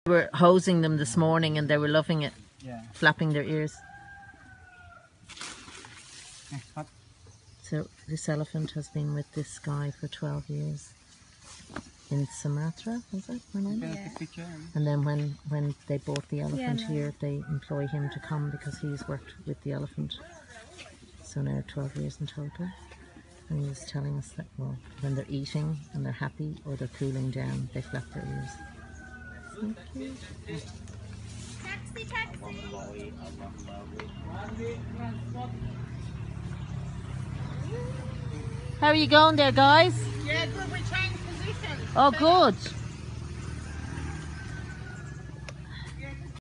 We were hosing them this morning and they were loving it. Yeah. Flapping their ears. So this elephant has been with this guy for 12 years. In Sumatra, was it? Yeah. And then when they bought the elephant here, they employ him to come because he's worked with the elephant. So now 12 years in total. And he was telling us that, well, when they're eating and they're happy or they're cooling down, they flap their ears. So cute. Taxi, taxi. How are you going there, guys? Yeah, good. We changed positions. Oh, good.